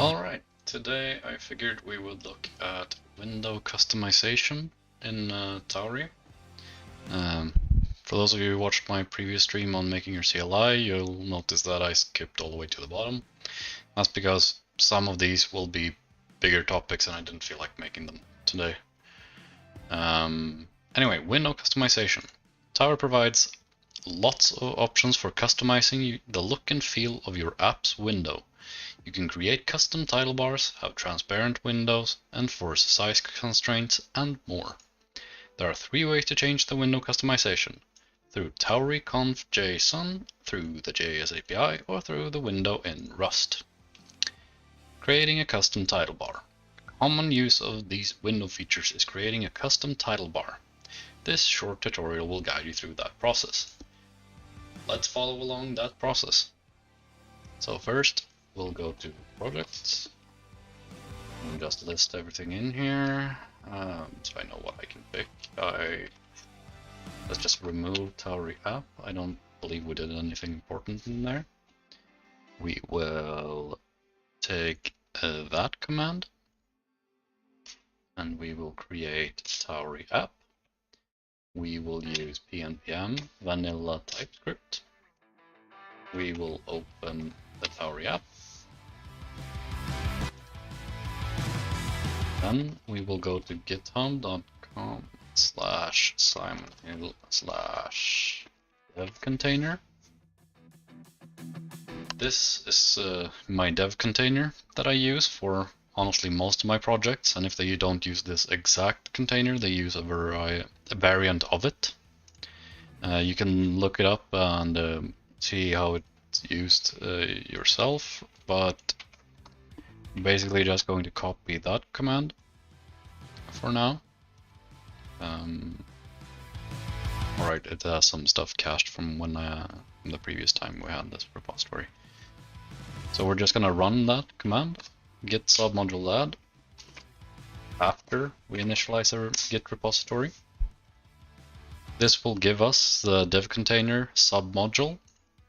Alright, today I figured we would look at window customization in Tauri. For those of you who watched my previous stream on making your CLI, you'll notice that I skipped all the way to the bottom. That's because some of these will be bigger topics and I didn't feel like making them today. Anyway, window customization. Tauri provides lots of options for customizing the look and feel of your app's window. You can create custom title bars, have transparent windows, enforce size constraints, and more. There are 3 ways to change the window customization: through Tauri conf JSON, through the JS API, or through the window in Rust. Creating a custom title bar. A common use of these window features is creating a custom title bar. This short tutorial will guide you through that process. Let's follow along that process. So first, we'll go to projects and just list everything in here, so I know what I can pick. Let's just remove Tauri app. I don't believe we did anything important in there. We will take that command and we will create Tauri app. We will use pnpm vanilla TypeScript. We will open the Tauri app. Then we will go to github.com/simonhill/dev container. This is my dev container that I use for honestly most of my projects, and if they don't use this exact container, they use a variant of it. You can look it up and see how it's used yourself, but basically just going to copy that command for now. Alright, it has some stuff cached from when the previous time we had this repository. So we're just gonna run that command, git submodule add, after we initialize our git repository. This will give us the dev container submodule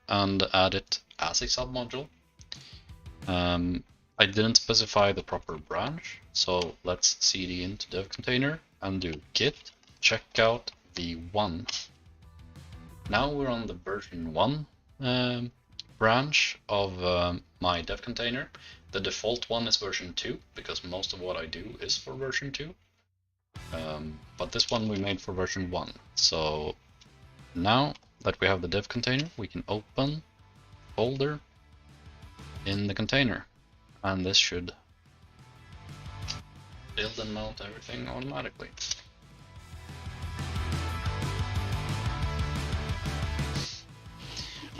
and add it as a submodule. I didn't specify the proper branch, so let's cd into dev container and do git checkout v1. Now we're on the version 1 branch of my dev container. The default one is version 2 because most of what I do is for version 2. But this one we made for version 1. So now that we have the dev container, we can open folder in the container. And this should build and mount everything automatically.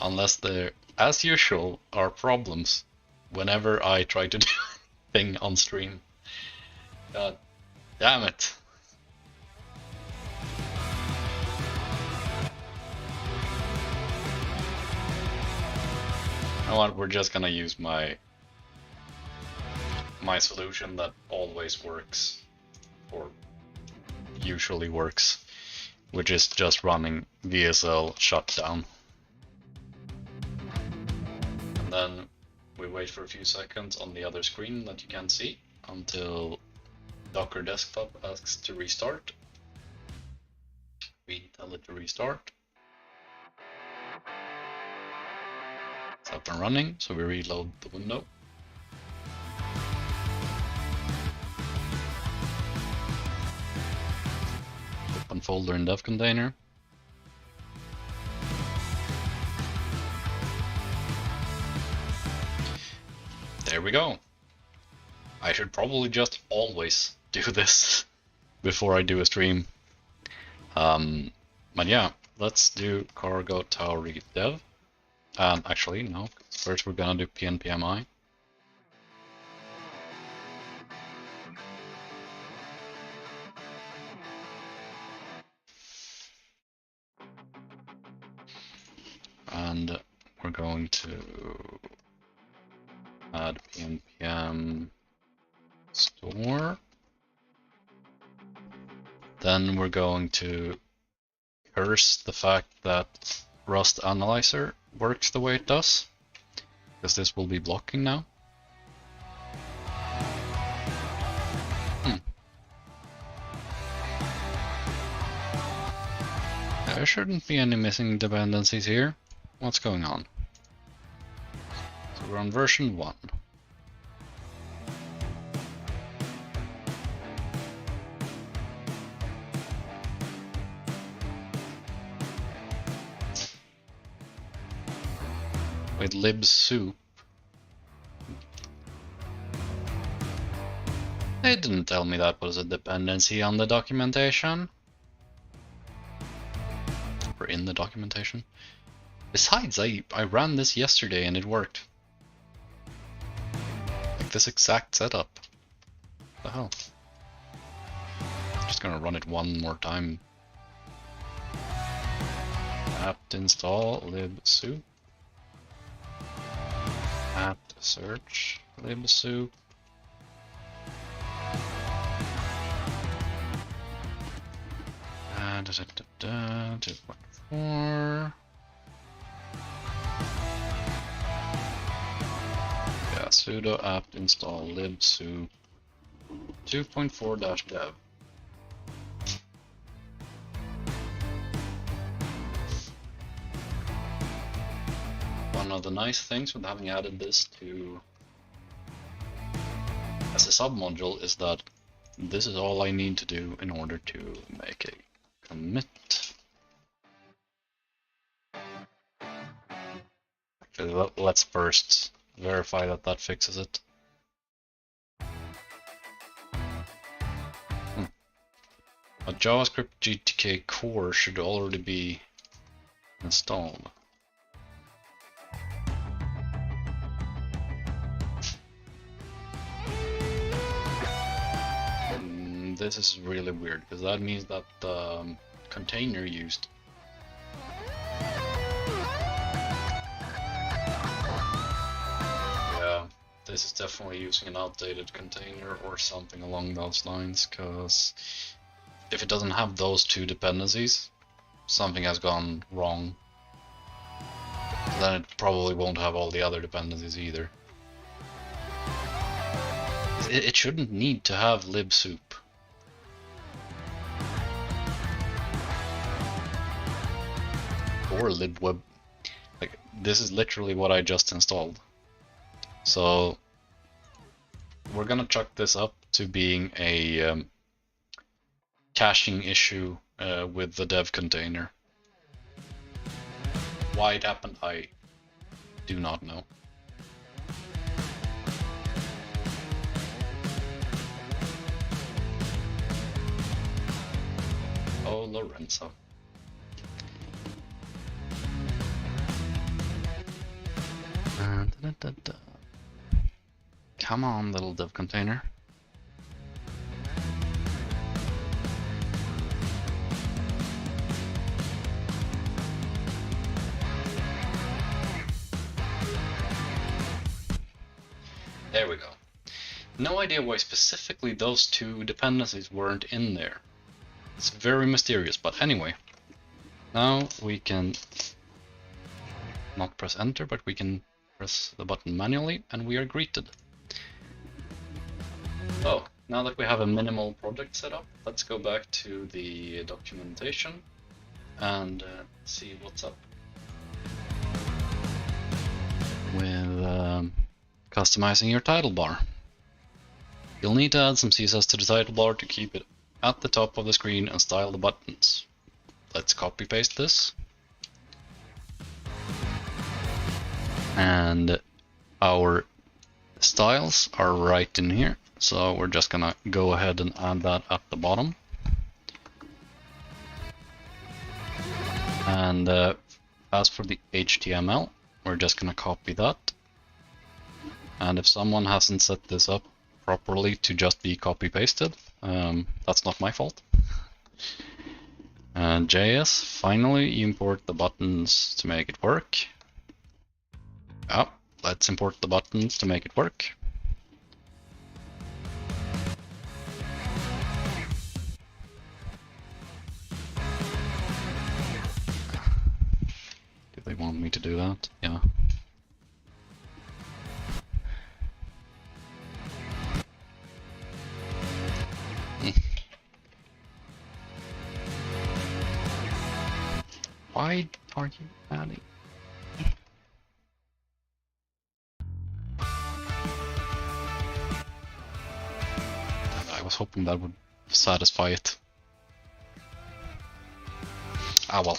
Unless there, as usual, are problems whenever I try to do anything on stream. God damn it. You know what, we're just gonna use my solution that always works, or usually works, which is just running VSL shutdown. And then we wait for a few seconds on the other screen that you can't see until Docker Desktop asks to restart. We tell it to restart. It's up and running, so we reload the window. Open folder in dev container. There we go. I should probably just always do this before I do a stream. But yeah, let's do cargo Tauri dev. Actually, no. First we're gonna do pnpmi. And we're going to add pnpm store. Then we're going to curse the fact that Rust Analyzer works the way it does, because this will be blocking now. There shouldn't be any missing dependencies here. What's going on? So we're on version 1. With libsoup. They didn't tell me that was a dependency on the documentation. Or in the documentation. Besides, I ran this yesterday and it worked. Like this exact setup. What the hell? Just gonna run it one more time. Apt install libsoup. Apt search libsoup. Da, da, da, da, 2.4. Yeah, sudo apt install libsoup 2.4-dev. One of the nice things with having added this to as a submodule is that this is all I need to do in order to make a commit. Actually, let's first verify that that fixes it. A JavaScript GTK core should already be installed. This is really weird because that means that the container used this is definitely using an outdated container or something along those lines, because if it doesn't have those two dependencies, something has gone wrong. Then it probably won't have all the other dependencies either. It shouldn't need to have libsoup. Or libweb. Like, this is literally what I just installed. So we're gonna chuck this up to being a caching issue with the dev container. Why it happened, I do not know. Oh, Lorenzo. Come on, little dev container. There we go. No idea why specifically those two dependencies weren't in there. It's very mysterious, but anyway. Now we can not press enter, but we can press the button manually and we are greeted. Oh, now that we have a minimal project set up, let's go back to the documentation and see what's up with customizing your title bar. You'll need to add some CSS to the title bar to keep it at the top of the screen and style the buttons. Let's copy paste this. And our styles are right in here, so we're just gonna go ahead and add that at the bottom. And as for the HTML, we're just gonna copy that. And if someone hasn't set this up properly to just be copy pasted, that's not my fault. JS, finally you import the buttons to make it work. Oh, let's import the buttons to make it work. Do they want me to do that? Yeah. Why are you adding? I was hoping that would satisfy it. Ah well.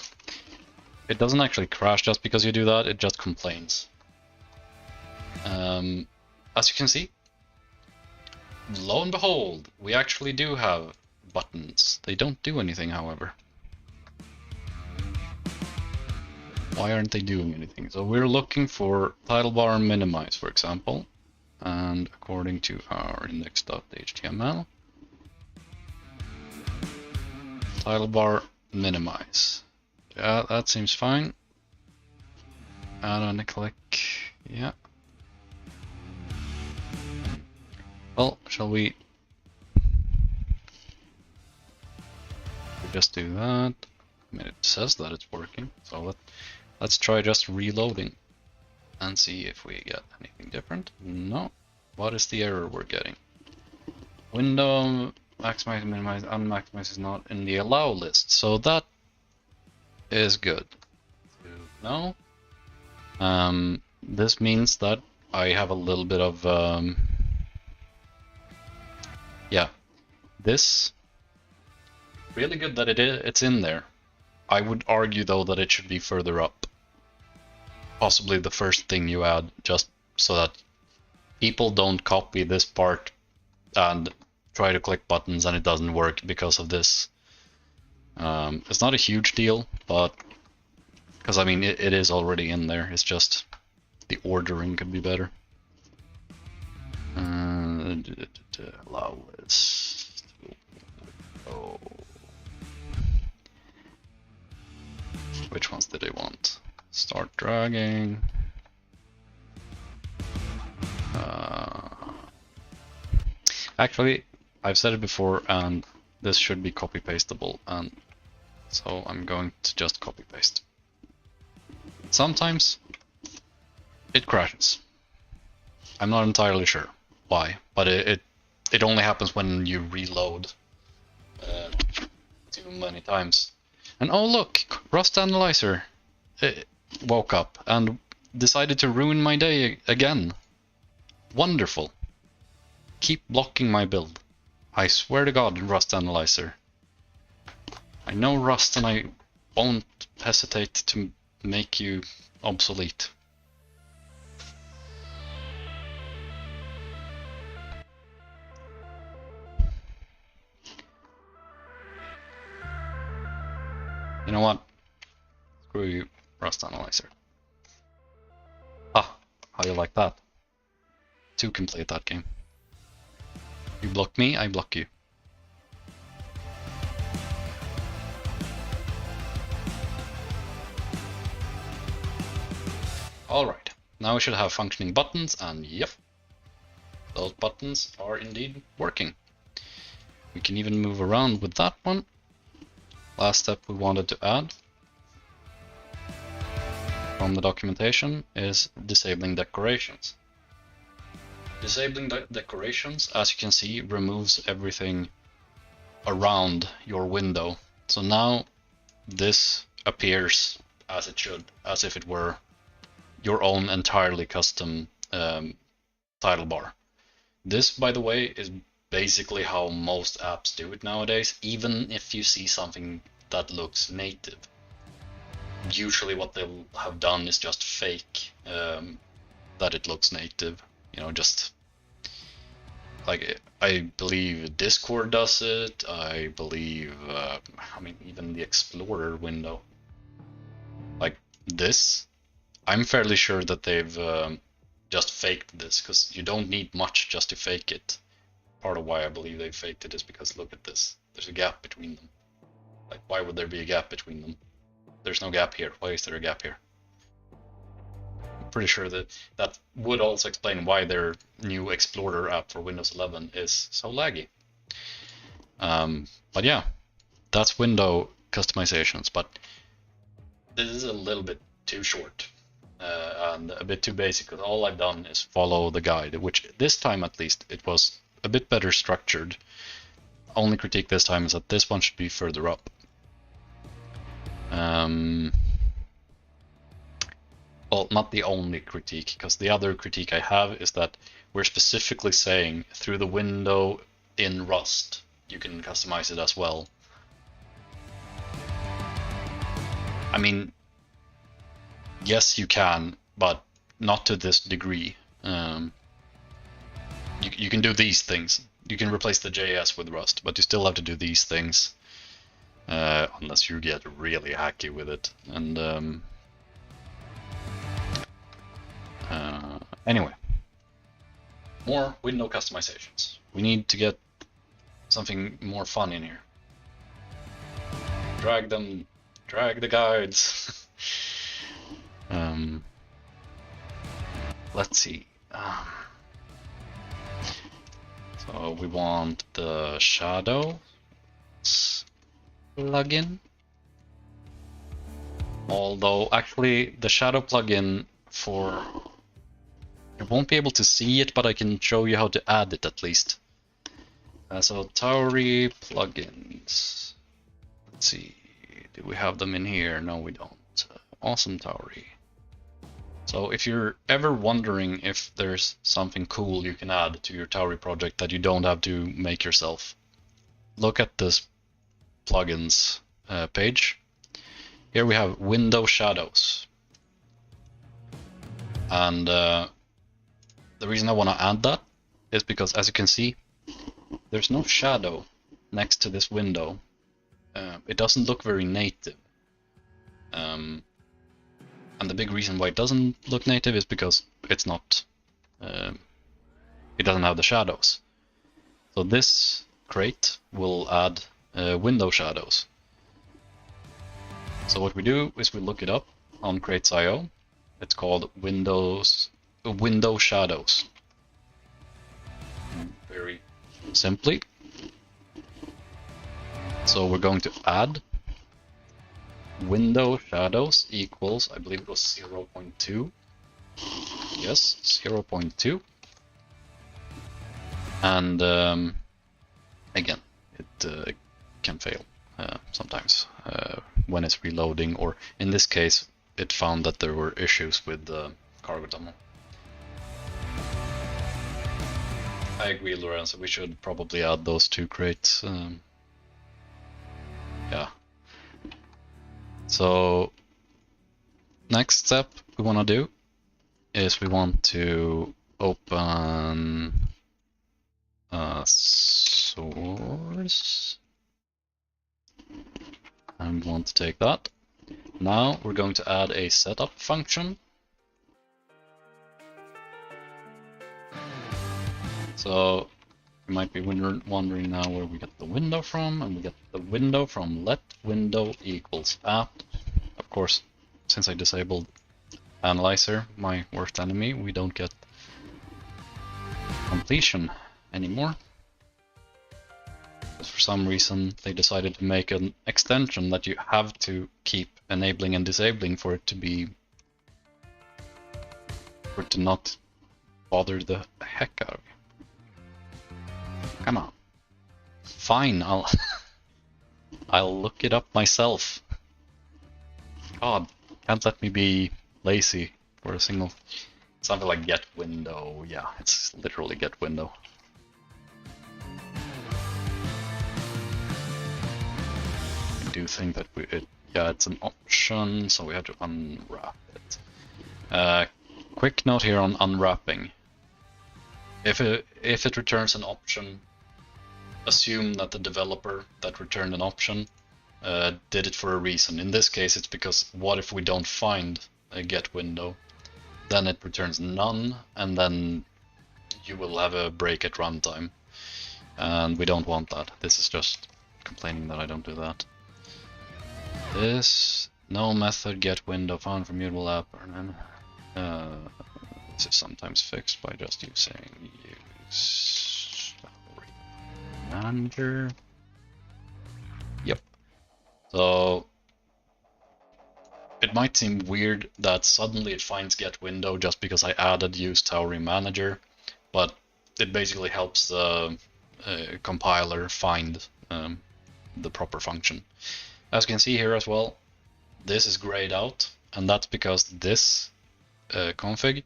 It doesn't actually crash just because you do that, it just complains. As you can see, lo and behold, we actually do have buttons. They don't do anything, however. Why aren't they doing anything? So we're looking for title bar minimize, for example. And according to our index.html, title bar minimize. Yeah, that seems fine. Add on a click. Yeah. Well, shall we just do that? I mean, it says that it's working, so let's try just reloading and see if we get anything different. No. What is the error we're getting? Window maximize, minimize, unmaximize is not in the allow list, so that is good. No. This means that I have a little bit of yeah. This really good that it's in there. I would argue though that it should be further up. Possibly the first thing you add, just so that people don't copy this part and try to click buttons and it doesn't work because of this. It's not a huge deal, but because I mean it is already in there. It's just the ordering could be better. Allow list. Oh. Which ones did I want? Start dragging. Actually, I've said it before, and this should be copy pastable, and so I'm going to just copy paste. Sometimes it crashes. I'm not entirely sure why, but it only happens when you reload too many times. And oh look, Rust Analyzer woke up and decided to ruin my day again. Wonderful. Keep blocking my build. I swear to God, Rust Analyzer. I know Rust and I won't hesitate to make you obsolete. You know what? Screw you, Rust Analyzer. Ah, how you like that? Two can play that game. You block me, I block you. Alright, now we should have functioning buttons, and yep, those buttons are indeed working. We can even move around with that one. Last step we wanted to add from the documentation is disabling decorations. Disabling decorations, as you can see, removes everything around your window. So now this appears as it should, as if it were your own entirely custom title bar. This, by the way, is basically how most apps do it nowadays, even if you see something that looks native. Usually what they'll have done is just fake that it looks native. You know, just like I believe Discord does it. I believe, I mean, even the Explorer window. Like this, I'm fairly sure that they've just faked this, because you don't need much just to fake it. Part of why I believe they faked it is because look at this. There's a gap between them. Like, why would there be a gap between them? There's no gap here. Why is there a gap here? I'm pretty sure that would also explain why their new Explorer app for Windows 11 is so laggy. But yeah, that's window customizations. But this is a little bit too short and a bit too basic, because all I've done is follow the guide, which this time at least it was a bit better structured. Only critique this time is that this one should be further up. well, not the only critique, because the other critique I have is that we're specifically saying through the window in Rust, you can customize it as well. I mean, yes, you can, but not to this degree. You can do these things. You can replace the JS with Rust, but you still have to do these things, unless you get really hacky with it. And anyway, more window customizations. We need to get something more fun in here. Drag the guides. Let's see. So we want the shadow plugin. Although actually the shadow plugin you won't be able to see it, but I can show you how to add it at least. So Tauri plugins. Let's see, do we have them in here? No, we don't. Awesome Tauri. So if you're ever wondering if there's something cool you can add to your Tauri project that you don't have to make yourself, look at this plugins page. Here we have window shadows. And the reason I want to add that is because, as you can see, there's no shadow next to this window. It doesn't look very native. And the big reason why it doesn't look native is because it's not, it doesn't have the shadows. So this crate will add window shadows. So what we do is we look it up on crates.io. It's called window shadows. Very simply. So we're going to add window shadows equals, I believe it was 0.2. Yes, 0.2. And again, it can fail sometimes when it's reloading, or in this case, it found that there were issues with the cargo tunnel. I agree, Lorenzo, we should probably add those two crates. Yeah. So next step we want to do is we want to open a source and we want to take that. Now we're going to add a setup function. So you might be wondering now where we get the window from, and we get the window from let window equals apt. Of course, since I disabled analyzer, my worst enemy, we don't get completion anymore. Because for some reason they decided to make an extension that you have to keep enabling and disabling for it to not bother the heck out of you. Come on. Fine, I'll look it up myself. God, can't let me be lazy for a single. Something like get window. Yeah, it's literally get window. I do think that yeah, it's an option, so we have to unwrap it. Quick note here on unwrapping. If it returns an option, assume that the developer that returned an option did it for a reason. In this case, it's because what if we don't find a get window? Then it returns none, and then you will have a break at runtime. And we don't want that. This is just complaining that I don't do that. This, no method get window found from mutable app. This is sometimes fixed by just using use manager. Yep. So it might seem weird that suddenly it finds get window just because I added use Tauri manager, but it basically helps the compiler find the proper function. As you can see here as well, this is grayed out, and that's because this config,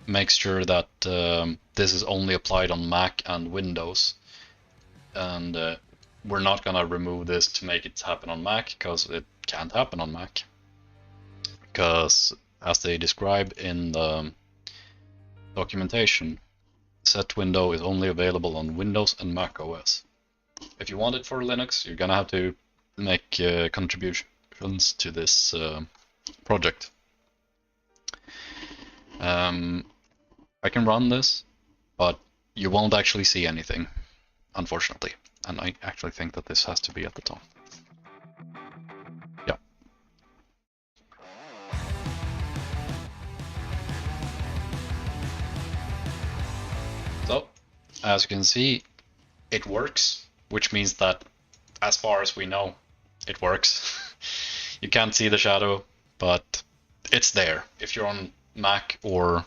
make sure that this is only applied on Mac and Windows, and we're not gonna remove this to make it happen on Mac, because it can't happen on Mac, because as they describe in the documentation, set window is only available on Windows and Mac OS. If you want it for Linux, you're gonna have to make contributions to this project. I can run this, but you won't actually see anything, unfortunately. And I actually think that this has to be at the top. Yeah. So, as you can see, it works, which means that as far as we know, it works. You can't see the shadow, but it's there. If you're on Mac or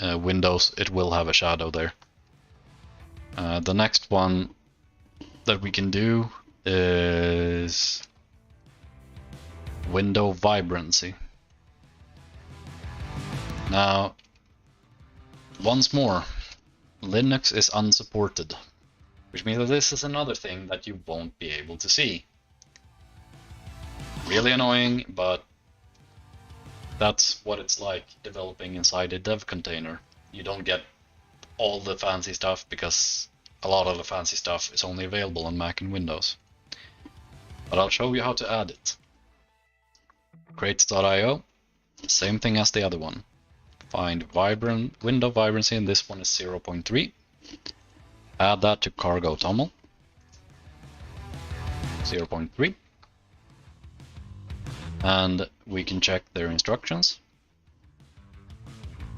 Windows, it will have a shadow there. The next one that we can do is window vibrancy. Now, once more, Linux is unsupported, which means that this is another thing that you won't be able to see. Really annoying, but that's what it's like developing inside a dev container. You don't get all the fancy stuff because a lot of the fancy stuff is only available on Mac and Windows. But I'll show you how to add it. Crates.io, same thing as the other one. Find window vibrancy, and this one is 0.3. Add that to cargo toml, 0.3. And we can check their instructions.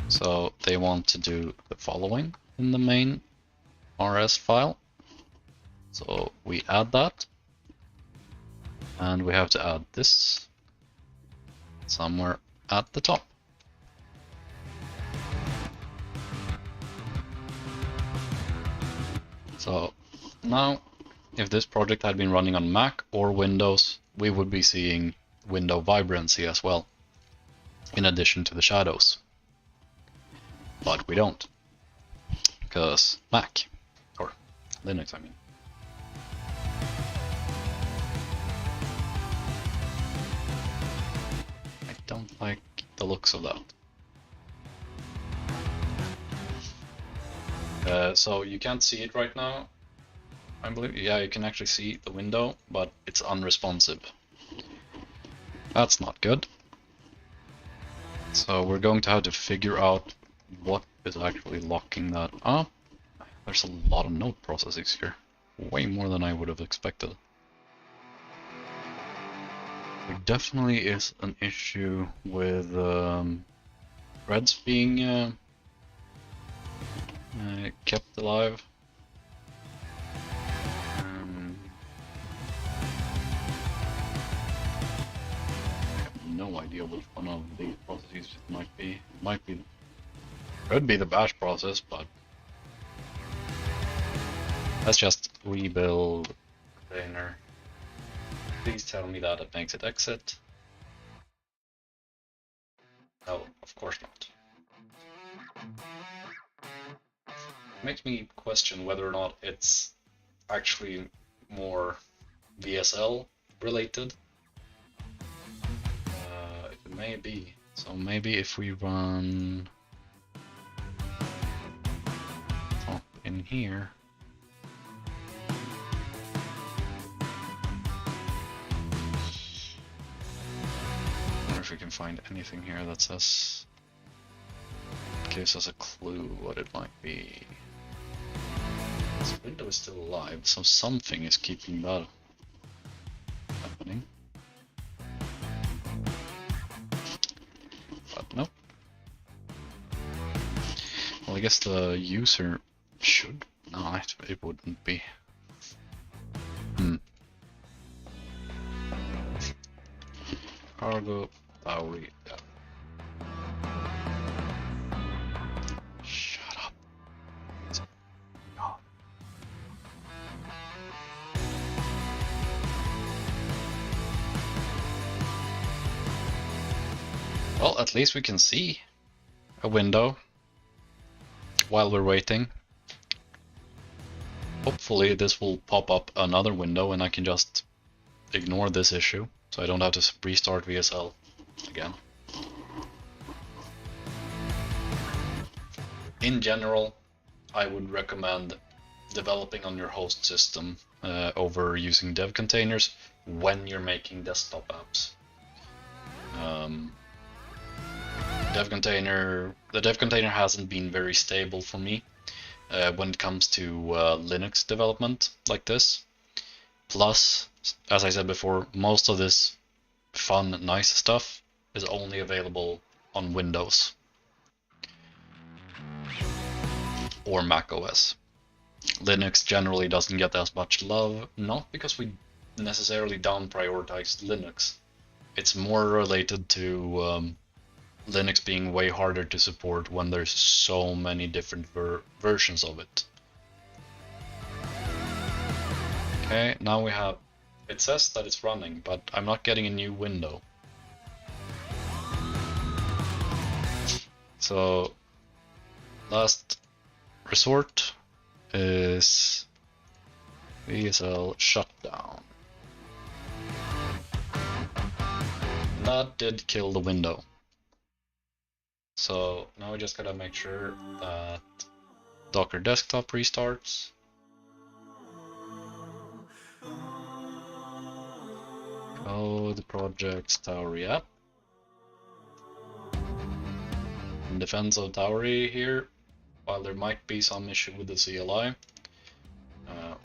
So they want to do the following in the main RS file. So we add that, and we have to add this somewhere at the top. So now, if this project had been running on Mac or Windows, we would be seeing window vibrancy as well, in addition to the shadows. But we don't, because Mac, or Linux I mean. I don't like the looks of that. So you can't see it right now, I believe. Yeah, you can actually see the window, but it's unresponsive. That's not good. So we're going to have to figure out what is actually locking that up. There's a lot of node processes here, way more than I would have expected. There definitely is an issue with threads being kept alive. No idea which one of these processes it might be. Could be the bash process, but let's just rebuild container. Please tell me that it makes it exit. No, of course not. It makes me question whether or not it's actually more VSL related. It may be. So maybe if we run top in here. I wonder if we can find anything here that says, gives us a clue what it might be. This window is still alive, so something is keeping that happening. But nope. Well, I guess the user should. No, it wouldn't be. Cargo, Tauri. Shut up. Oh. Well, at least we can see a window while we're waiting. Hopefully this will pop up another window and I can just ignore this issue, so I don't have to restart VSL again. In general, I would recommend developing on your host system over using dev containers when you're making desktop apps. The dev container hasn't been very stable for me when it comes to Linux development like this. Plus, as I said before, most of this fun, nice stuff is only available on Windows or Mac OS. Linux generally doesn't get as much love, not because we necessarily down prioritize Linux. It's more related to Linux being way harder to support when there's so many different versions of it. Okay, now we have, it says that it's running, but I'm not getting a new window. So, last resort is VSL shutdown. That did kill the window. So now we just gotta make sure that Docker desktop restarts. Code project Tauri app. In defense of Tauri here, while there might be some issue with the CLI,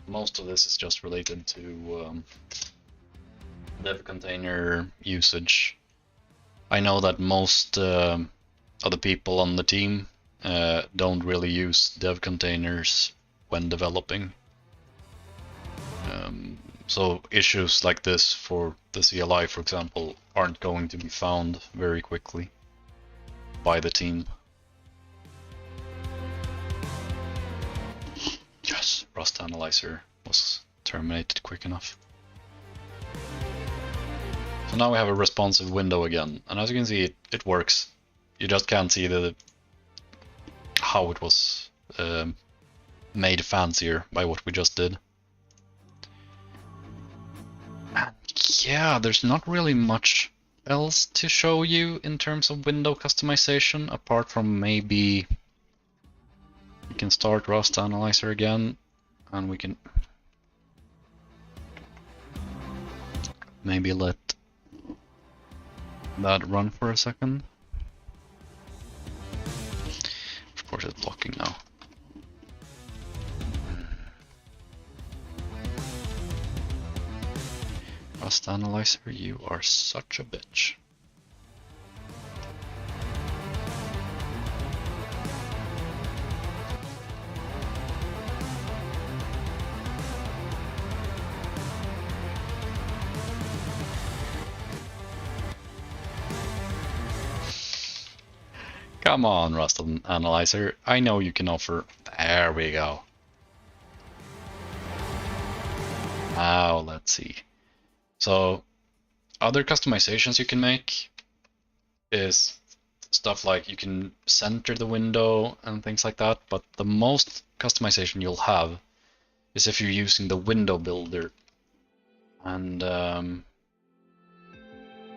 most of this is just related to dev container usage. I know that most of the people on the team don't really use dev containers when developing. So issues like this for the CLI, for example, aren't going to be found very quickly by the team. Yes, Rust Analyzer was terminated quick enough. So now we have a responsive window again, and as you can see, it works. You just can't see how it was made fancier by what we just did. And yeah, there's not really much else to show you in terms of window customization, apart from maybe we can start Rust Analyzer again, and we can maybe let that run for a second. Of course it's blocking now. Rust Analyzer, you are such a bitch. Come on, Rust Analyzer. I know you can offer. There we go. Now let's see. So, other customizations you can make is stuff like you can center the window and things like that, but the most customization you'll have is if you're using the window builder. And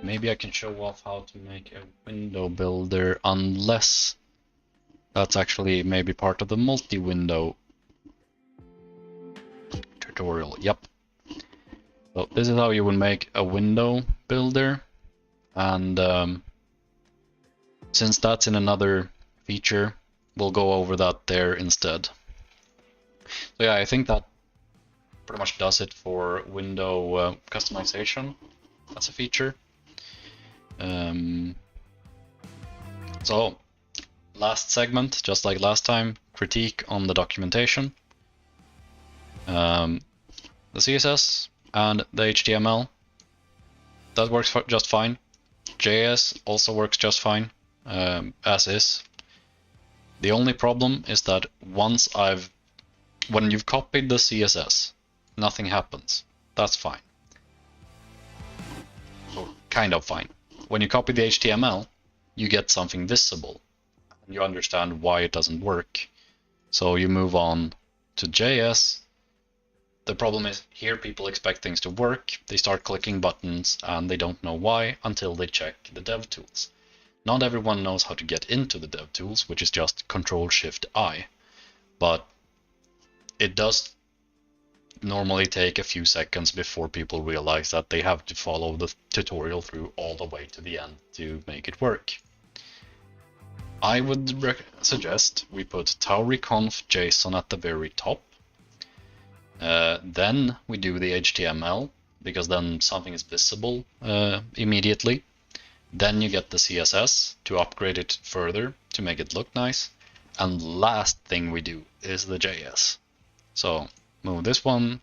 maybe I can show off how to make a window builder, unless that's actually maybe part of the multi-window tutorial. Yep. So this is how you would make a window builder, and since that's in another feature, we'll go over that there instead. So yeah, I think that pretty much does it for window customization as a feature. So last segment, just like last time, critique on the documentation. The CSS and the HTML, that works just fine. JS also works just fine, as is. The only problem is that when you've copied the CSS, nothing happens. That's fine. Or kind of fine. When you copy the HTML, you get something visible. You understand why it doesn't work. So you move on to JS. The problem is here people expect things to work, they start clicking buttons and they don't know why until they check the dev tools. Not everyone knows how to get into the dev tools, which is just Control-Shift-I, but it does normally take a few seconds before people realize that they have to follow the tutorial through all the way to the end to make it work. I would suggest we put Tauri conf JSON at the very top. Then we do the HTML, because then something is visible immediately. Then you get the CSS to upgrade it further to make it look nice. And last thing we do is the JS. So move this one.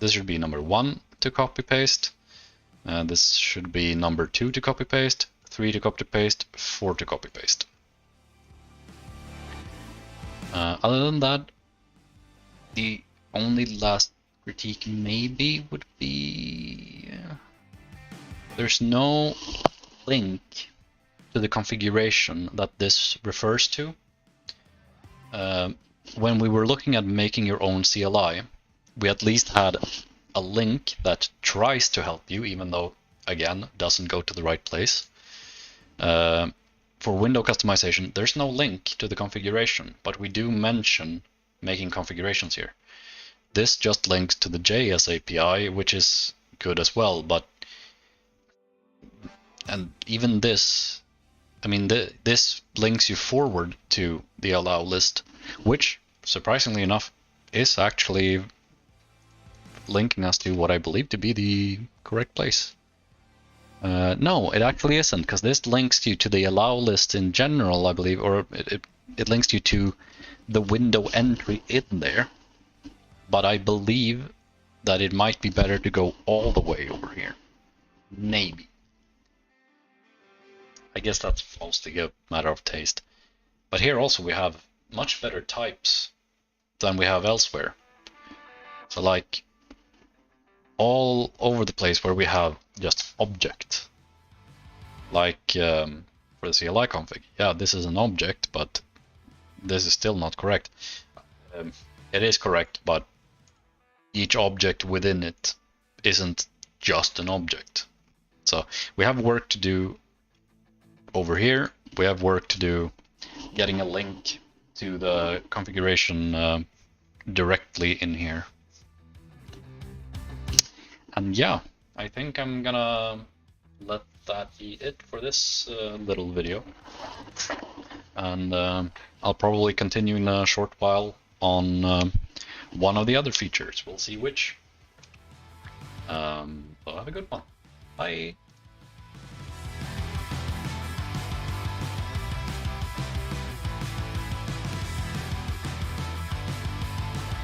This should be number 1 to copy paste. This should be number 2 to copy paste, 3 to copy paste, 4 to copy paste. Other than that, the only last critique maybe would be there's no link to the configuration that this refers to. When we were looking at making your own CLI, we at least had a link that tries to help you, even though, again, doesn't go to the right place. For window customization, there's no link to the configuration, but we do mention making configurations here. This just links to the JS API, which is good as well, but and even this, I mean, this links you forward to the allow list, which, surprisingly enough, is actually linking us to what I believe to be the correct place. No, it actually isn't, because this links you to the allow list in general, I believe, or it links you to the window entry in there. But I believe that it might be better to go all the way over here. Maybe. I guess that's mostly a matter of taste. But here also we have much better types than we have elsewhere. So like all over the place where we have just object. Like for the CLI config. Yeah, this is an object, but this is still not correct. It is correct, but each object within it isn't just an object. So we have work to do over here. We have work to do getting a link to the configuration directly in here. And yeah, I think I'm gonna let that be it for this little video. And I'll probably continue in a short while on one of the other features. We'll see which. So have a good one. Bye.